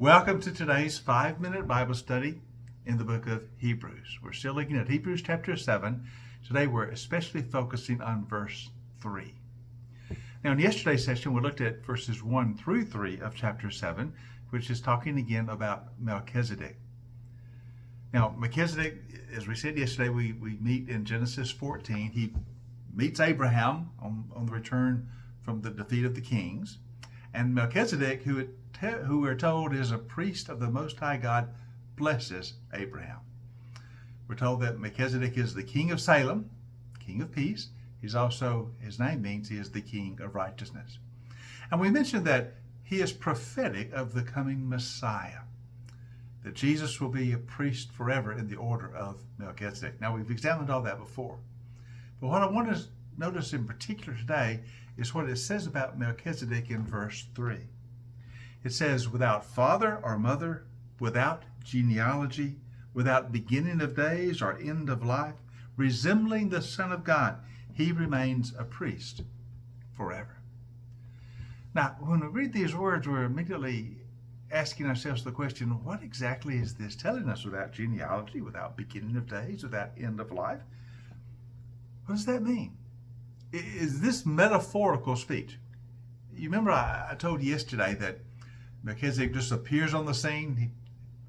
Welcome to today's 5-minute Bible study in the book of Hebrews. We're still looking at Hebrews chapter 7. Today we're especially focusing on verse 3. Now in yesterday's session we looked at verses 1 through 3 of chapter 7, which is talking again about Melchizedek. Now Melchizedek, as we said yesterday, we meet in Genesis 14. He meets Abraham on the return from the defeat of the kings. And Melchizedek, who we're told is a priest of the Most High God, blesses Abraham. We're told that Melchizedek is the king of Salem, king of peace. He's also, his name means he is the king of righteousness. And we mentioned that he is prophetic of the coming Messiah, that Jesus will be a priest forever in the order of Melchizedek. Now we've examined all that before. But what I want to notice in particular today is what it says about Melchizedek in verse 3. It says, without father or mother, without genealogy, without beginning of days or end of life, resembling the Son of God, he remains a priest forever. Now, when we read these words, we're immediately asking ourselves the question, what exactly is this telling us? Without genealogy, without beginning of days, without end of life? What does that mean? Is this metaphorical speech? You remember I told you yesterday that Melchizedek just appears on the scene.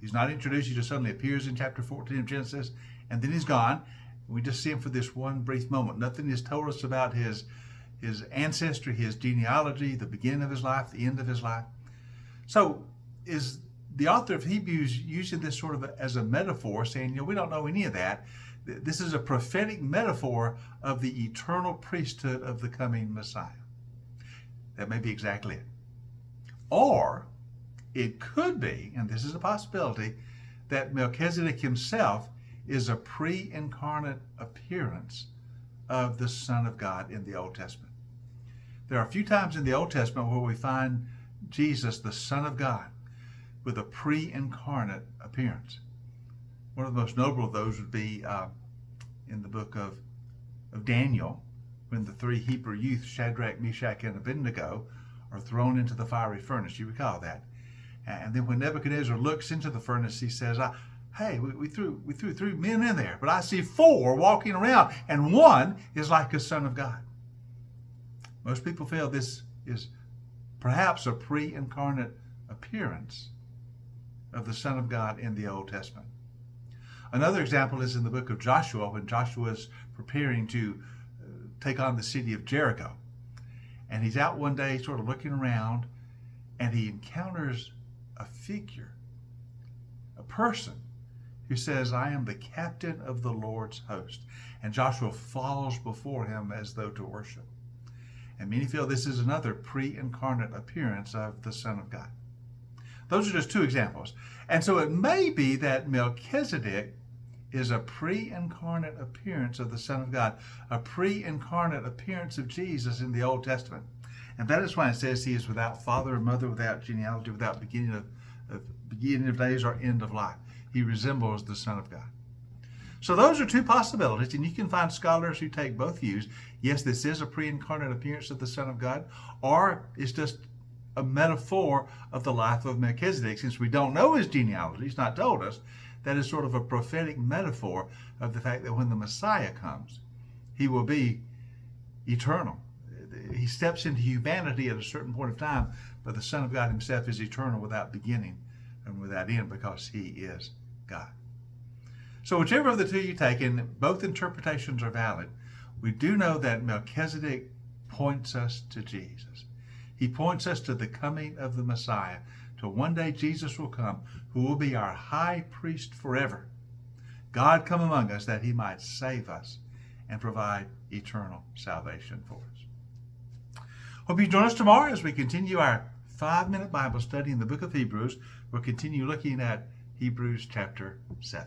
He's not introduced. He just suddenly appears in chapter 14 of Genesis, and then he's gone. We just see him for this one brief moment. Nothing is told us about his ancestry, his genealogy, the beginning of his life, the end of his life. So is the author of Hebrews using this sort of as a metaphor, saying, we don't know any of that. This is a prophetic metaphor of the eternal priesthood of the coming Messiah. That may be exactly it. Or it could be, and this is a possibility, that Melchizedek himself is a pre-incarnate appearance of the Son of God in the Old Testament. There are a few times in the Old Testament where we find Jesus, the Son of God, with a pre-incarnate appearance. One of the most notable of those would be in the book of Daniel, when the three Hebrew youths, Shadrach, Meshach, and Abednego, are thrown into the fiery furnace. You recall that. And then when Nebuchadnezzar looks into the furnace, he says, hey, we threw 3 men in there, but I see 4 walking around, and one is like a son of God. Most people feel this is perhaps a pre-incarnate appearance of the Son of God in the Old Testament. Another example is in the book of Joshua, when Joshua is preparing to take on the city of Jericho. And he's out one day sort of looking around, and he encounters a figure, a person who says, I am the captain of the Lord's host. And Joshua falls before him as though to worship. And many feel this is another pre-incarnate appearance of the Son of God. Those are just 2 examples. And so it may be that Melchizedek is a pre-incarnate appearance of the Son of God, a pre-incarnate appearance of Jesus in the Old Testament. And that is why it says he is without father or mother, without genealogy, without beginning of days or end of life. He resembles the Son of God. So those are 2 possibilities, and you can find scholars who take both views. Yes, this is a pre-incarnate appearance of the Son of God, or it's just a metaphor of the life of Melchizedek. Since we don't know his genealogy, he's not told us, that is sort of a prophetic metaphor of the fact that when the Messiah comes, he will be eternal. He steps into humanity at a certain point of time, but the Son of God himself is eternal without beginning and without end because he is God. So whichever of the 2 you take, and both interpretations are valid, we do know that Melchizedek points us to Jesus. He points us to the coming of the Messiah, till one day Jesus will come, who will be our high priest forever. God come among us that he might save us and provide eternal salvation for us. Hope you join us tomorrow as we continue our 5-minute Bible study in the book of Hebrews. We'll continue looking at Hebrews chapter 7.